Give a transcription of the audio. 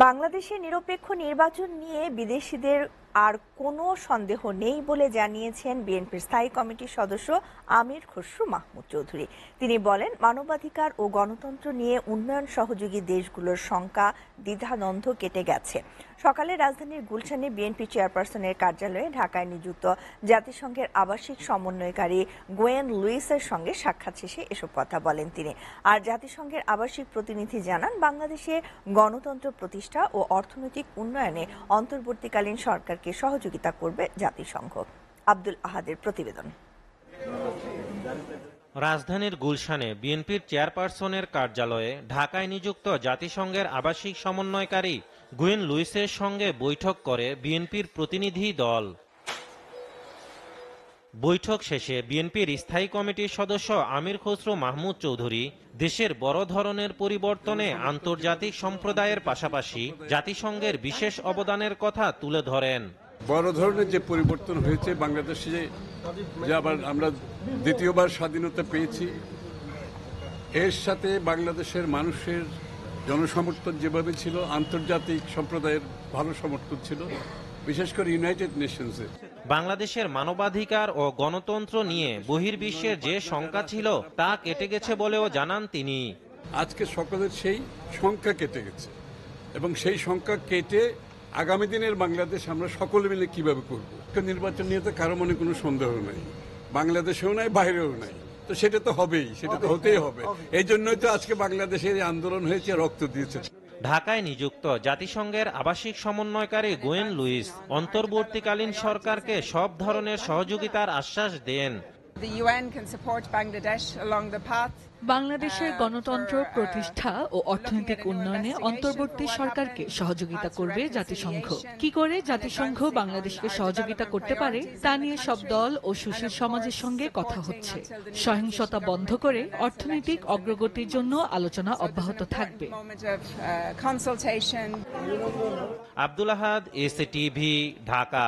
বাংলাদেশে নিরপেক্ষ নির্বাচন নিয়ে বিদেশিদের আর কোনো সন্দেহ নেই বলে জানিয়েছেন বিএনপির স্থায়ী কমিটির সদস্য আমির খসরু মাহমুদ চৌধুরী। তিনি বলেন, মানবাধিকার ও গণতন্ত্র নিয়ে উন্নয়ন সহযোগী দেশগুলোর শঙ্কা দ্বিধাদ্বন্দ্ব কেটে গেছে। সকালে রাজধানীর গুলশানে বিএনপি চেয়ারপারসনের কার্যালয়ে ঢাকায় নিযুক্ত জাতিসংঘের আবাসিক সমন্বয়কারী গোয়েন লুইসের সঙ্গে সাক্ষাৎ শেষে এসব কথা বলেন তিনি। আর জাতিসংঘের আবাসিক প্রতিনিধি জানান, বাংলাদেশে গণতন্ত্র প্রতিষ্ঠা ও অর্থনৈতিক উন্নয়নে অন্তর্বর্তীকালীন সরকারকে সহযোগিতা করবে জাতিসংঘ। আব্দুল আহাদের প্রতিবেদন। রাজধানীর গুলশানে বিএনপির চেয়ারপারসনের কার্যালয়ে ঢাকায় নিযুক্ত জাতিসংঘের আবাসিক সমন্বয়কারী গোয়েন লুইসের সঙ্গে বৈঠক করে বিএনপির প্রতিনিধি দল। বৈঠক শেষে বিএনপির স্থায়ী কমিটির সদস্য আমির খসরু মাহমুদ চৌধুরী দেশের বড় ধরনের পরিবর্তনে আন্তর্জাতিক সম্প্রদায়ের পাশাপাশি জাতিসংঘের বিশেষ অবদানের কথা তুলে ধরেন। বড় ধরনের যে পরিবর্তন হয়েছে বাংলাদেশে, যে আবার আমরা দ্বিতীয়বার স্বাধীনতা পেয়েছি, এর সাথে বাংলাদেশের মানুষের জনসমর্থন যেভাবে ছিল, আন্তর্জাতিক সম্প্রদায়ের ভালো সমর্থন ছিল, বিশেষ করে ইউনাইটেড নেশনসে। বাংলাদেশের মানবাধিকার ও গণতন্ত্র নিয়ে বহির্বিশ্বের যে শঙ্কা ছিল তা কেটে গেছে বলেও জানান তিনি। আজকে সকলের সেই শঙ্কা কেটে গেছে এবং সেই শঙ্কা কেটে আগামী দিনের বাংলাদেশ আমরা সকলে মিলে কিভাবে করব। নির্বাচন নিয়ে তো কারো মনে কোনো সন্দেহ নাই, বাংলাদেশেও নাই, বাইরেও নাই, তো সেটা তো হবেই, সেটা তো হতেই হবে। এই জন্যই তো আজকে বাংলাদেশের এই আন্দোলন হয়েছে, রক্ত দিয়েছে। ঢাকায় নিযুক্ত জাতিসংঘের আবাসিক সমন্বয়কারী গোয়েন লুইস অন্তর্বর্তীকালীন সরকারকে সব ধরনের সহযোগিতার আশ্বাস দেন। বাংলাদেশের গণতন্ত্র প্রতিষ্ঠা ও অর্থনৈতিক উন্নয়নে অন্তর্বর্তী সরকারকে সহযোগিতা করবে জাতিসংঘ। কি করে জাতিসংঘ বাংলাদেশকে সহযোগিতা করতে পারে তা নিয়ে সব দল ও সুশীল সমাজের সঙ্গে কথা হচ্ছে। সহিংসতা বন্ধ করে অর্থনৈতিক অগ্রগতির জন্য আলোচনা অব্যাহত থাকবে। আব্দুল আহাদ, এসএটিভি, ঢাকা।